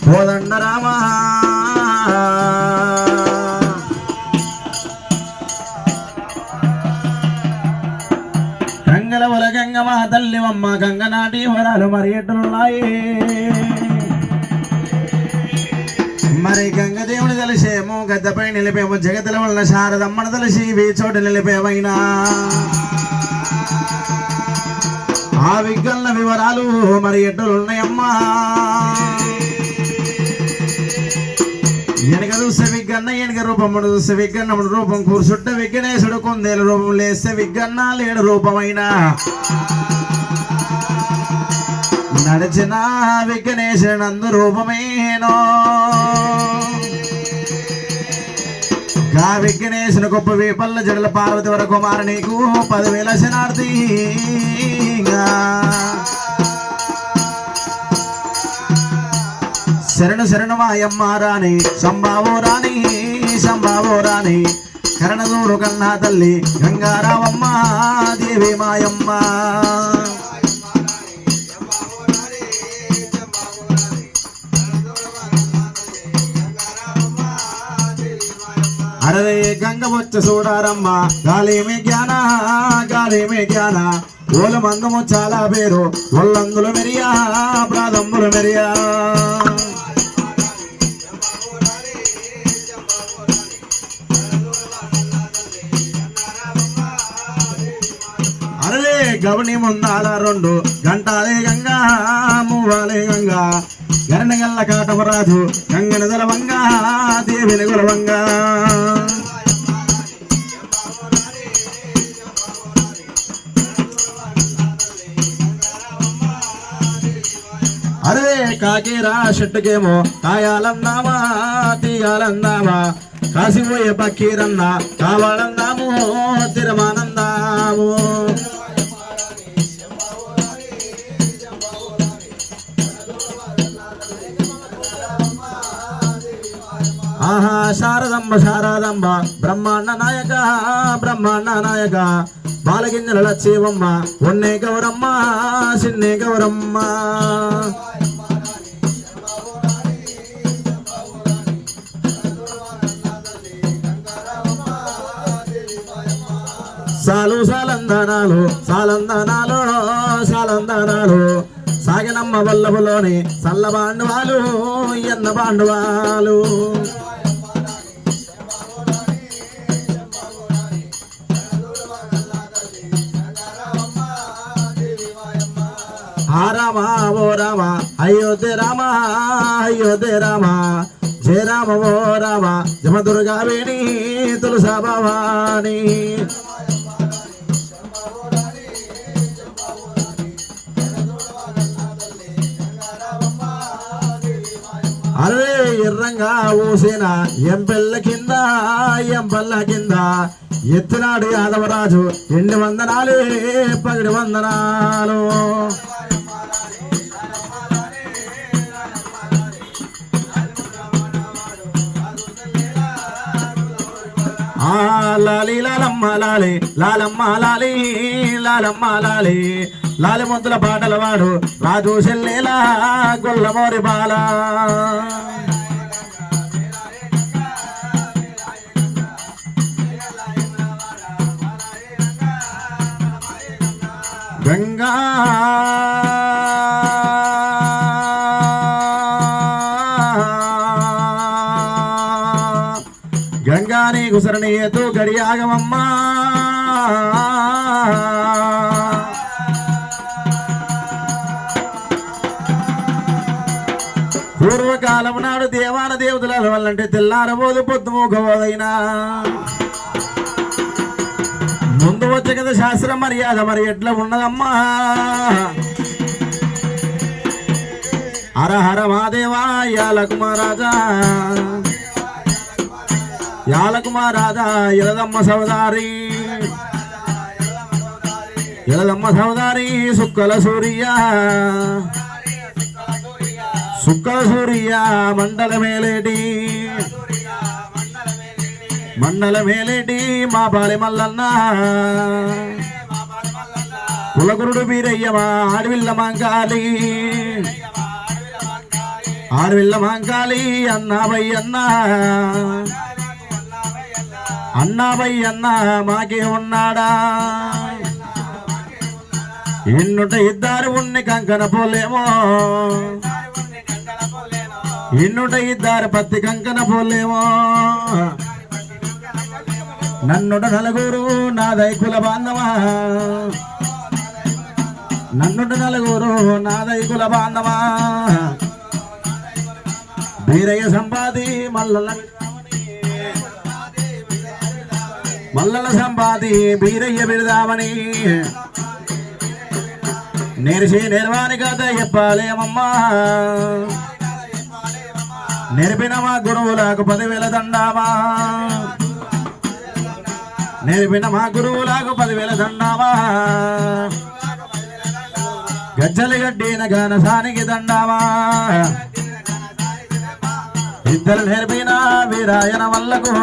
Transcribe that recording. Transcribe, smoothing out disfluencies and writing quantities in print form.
కోదండ రామ గంగల వల గంగమ్మ తల్లివమ్మ గంగనాటి వరాలు మరి ఎట్లున్నాయి మరి గంగదేవుని తెలిసేమో గద్దపై నిలిపేమో జగతుల వల్ల శారదమ్మను తెలిసి చోటు నిలిపేవైనా ఆ విగ్గన్న వివరాలు మరి ఎట్లున్నాయమ్మా వెనక చూస్తే విగ్గన్న వెనక రూపమును చూస్తే విగ్గన్నముడు రూపం కూర్చుట్ట విగ్గనేశుడు కొందేల రూపం లేస్తే విగ్గన్న లేడు రూపమైనా నడిచిన విగ్గనేశుడు రూపమేనో గా విగ్గనేశుని గొప్ప వీపల్ల జడల పార్వతి వర కుమారు నీకు 10,000 శనార్థి శరణు శరణు మాయమ్మ రాణి సంభావో రాణి సంభావో రాణి కరణదూడు కన్నా తల్లి గంగారావమ్మ దేవి మాయమ్మ అరే గంగ వచ్చ చూడారమ్మ గాలిమే జ్ఞాన గాలిమే జ్ఞాన ఓల మందము చాలా పేరు ఒళ్ళందులు మెరియా ప్రాదమ్ములు మెరియా అరే గవని ముందాల 2 గంటాలే గంగా మూవాలే గంగా గరణగల్ల కాటమరాజు గంగన దలవంగా దేవిని గులవంగా అరే కాకేరా చెట్టుకేమో కాయాలందామా తీయాలందామా కాసిపోయే పక్కీరన్నా కావాలందాము తిరమానందాము ఆహా శారదమ్మ శారదమ్మ బ్రహ్మాండ నాయక బ్రహ్మాండ నాయక బాలగింజల లచ్చేవమ్మ ఒన్నే గౌరమ్మ సిన్నే గౌరమ్మ సాలు సాలందనాలు సాలందనాలు సాలందనాలు సాగినమ్మ వల్లభలోని సల్ల పాండవాలు ఎన్న పాండవాలు ఆ రామ ఓ రామ అయోధ్య రామ అయోధ్య రామ జయ రామ ఓ రామ జమదుర్గా వేణి తులసా భవాని అరే ఎర్రంగా ఊసిన ఎంపెళ్ళ కింద ఎత్తినాడు యాదవరాజు 2 వందనాలు 10 వందనాలు లాలి లాలమ్మ లాలి లాలమ్మ లాలి లాలమ్మ లాలి లాలి ముద్దుల పాటల వాడు రాజు చెల్లేలా గొల్లమోరి బాల గంగా గంగా నీకు శరణీయతు గడియాగమమ్మా పూర్వకాలం నాడు దేవాన దేవతల వల్లంటే తెల్లారబోదు పొద్దుమూగబోదైనా ముందు వచ్చే కదా శాస్త్ర మర్యాద మరి ఎట్లా ఉన్నదమ్మా హర హర మహాదేవా యాలకుమారాజా యాలకుమారాజా ఎలదమ్మ సౌదారి ఎలదమ్మ సౌదారి సుక్కల సూర్య సుక్కల సూర్య మండల మేలేటి మా బాలి మల్లన్న కులగురుడు వీరయ్యమా ఆడవిల్ల మంకాలి ఆడవిల్ల మంకాలి అన్నాబయ్యన్నా అన్నాబయ్యన్నా మాకే ఉన్నాడా ఇన్నుట ఇద్దరు ఉన్ని కంకణ పోలేమో ఇన్నుట ఇద్దరు పత్తి కంకణ పోలేమో నన్నుట నలుగురు నా దైకుల బాంధవా నన్నుట నలుగురు నా దైకుల బాంధవా వీరయ్య సంపాది మల్లల సంపాది వీరయ్య బిడదామని నేర్చి నిర్వాణి కథ చెప్పాలేమమ్మా నేర్పిన మా గురువులకు 10,000 దండామా నేర్పిన మా గురువులకు 10,000 దండామా గజ్జలు గడ్డిన ఘనసానికి దండామా ఇద్దరు నేర్పిన వీరాయన వల్లకు